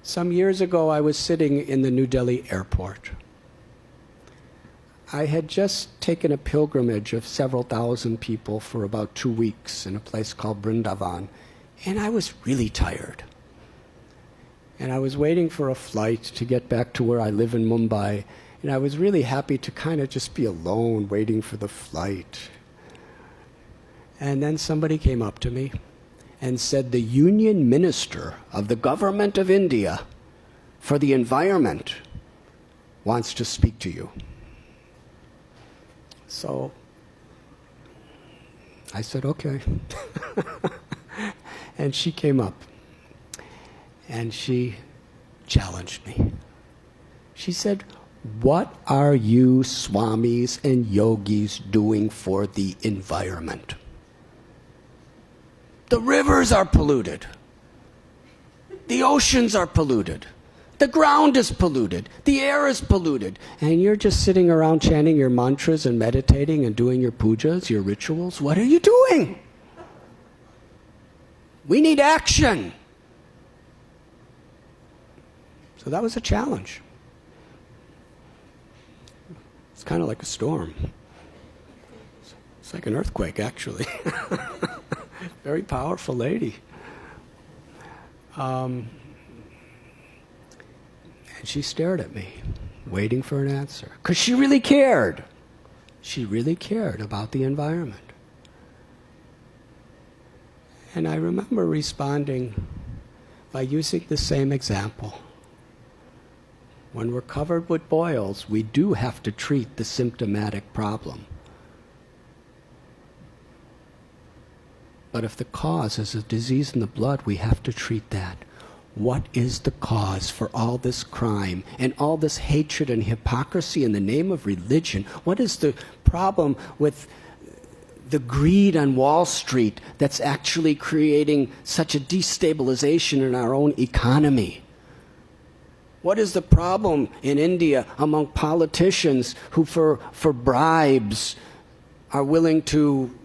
Some years ago, I was sitting in the New Delhi airport. I had just taken a pilgrimage of several thousand people for about 2 weeks in a place called Vrindavan, and I was really tired. And I was waiting for a flight to get back to where I live in Mumbai, and I was really happy to kind of just be alone waiting for the flight. And then somebody came up to me and said, the Union Minister of the Government of India for the Environment wants to speak to you. So I said, okay. And she came up and she challenged me. She said, what are you swamis and yogis doing for the environment? The rivers are polluted. The oceans are polluted. The ground is polluted. The air is polluted. And you're just sitting around chanting your mantras and meditating and doing your pujas, your rituals. What are you doing? We need action. So that was a challenge. It's kind of like a storm. It's like an earthquake, actually. Very powerful lady. And she stared at me, waiting for an answer. Because she really cared. She really cared about the environment. And I remember responding by using the same example. When we're covered with boils, we do have to treat the symptomatic problem. But if the cause is a disease in the blood, we have to treat that. What is the cause for all this crime and all this hatred and hypocrisy in the name of religion? What is the problem with the greed on Wall Street that's actually creating such a destabilization in our own economy? What is the problem in India among politicians who for bribes are willing to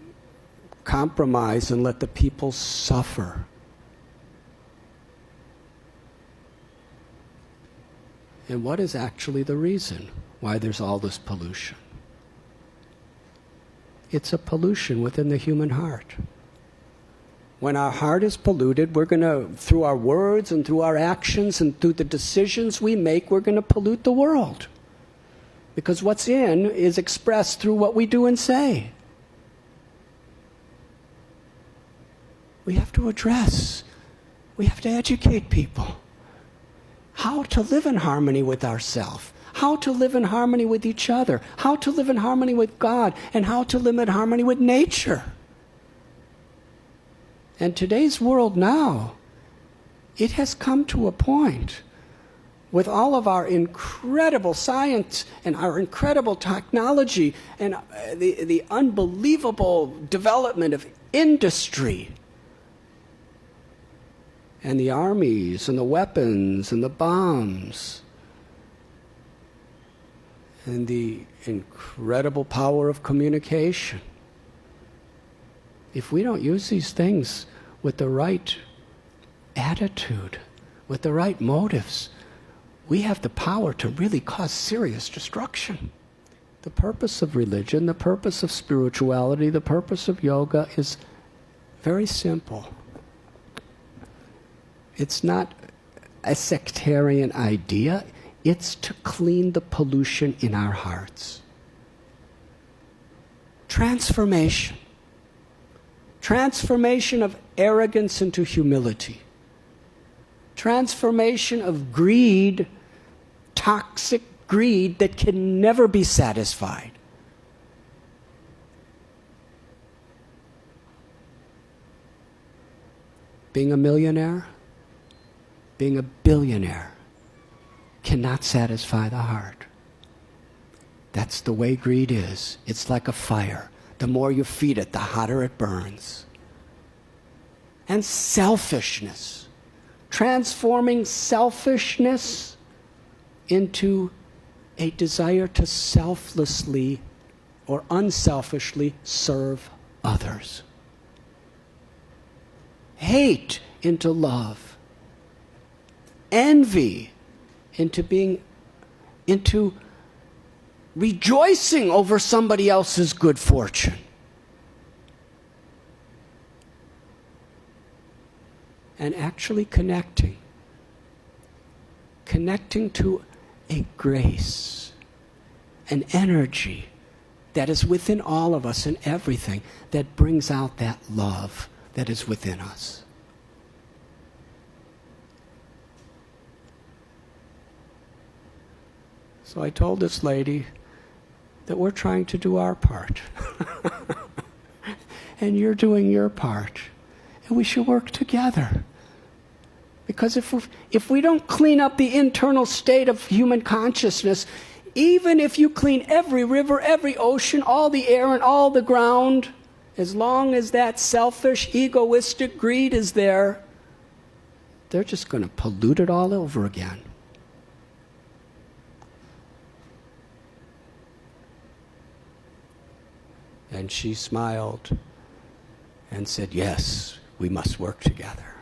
compromise and let the people suffer? And what is actually the reason why there's all this pollution? It's a pollution within the human heart. When our heart is polluted, we're going to, through our words and through our actions and through the decisions we make, we're going to pollute the world. Because what's in is expressed through what we do and say. We have to address, we have to educate people how to live in harmony with ourselves, how to live in harmony with each other, how to live in harmony with God, and how to live in harmony with nature. And today's world now, it has come to a point with all of our incredible science and our incredible technology and the unbelievable development of industry and the armies and the weapons and the bombs and the incredible power of communication. If we don't use these things with the right attitude, with the right motives, we have the power to really cause serious destruction. The purpose of religion, the purpose of spirituality, the purpose of yoga is very simple. It's not a sectarian idea. It's to clean the pollution in our hearts. Transformation. Transformation of arrogance into humility. Transformation of greed, toxic greed that can never be satisfied. Being a millionaire, being a billionaire cannot satisfy the heart. That's the way greed is. It's like a fire. The more you feed it, the hotter it burns. And selfishness. Transforming selfishness into a desire to selflessly or unselfishly serve others. Hate into love. envy, into rejoicing over somebody else's good fortune. And actually connecting to a grace, an energy that is within all of us and everything that brings out that love that is within us. So I told this lady that we're trying to do our part. And you're doing your part. And we should work together. Because if we don't clean up the internal state of human consciousness, even if you clean every river, every ocean, all the air and all the ground, as long as that selfish, egoistic greed is there, they're just going to pollute it all over again. And she smiled and said, yes, we must work together.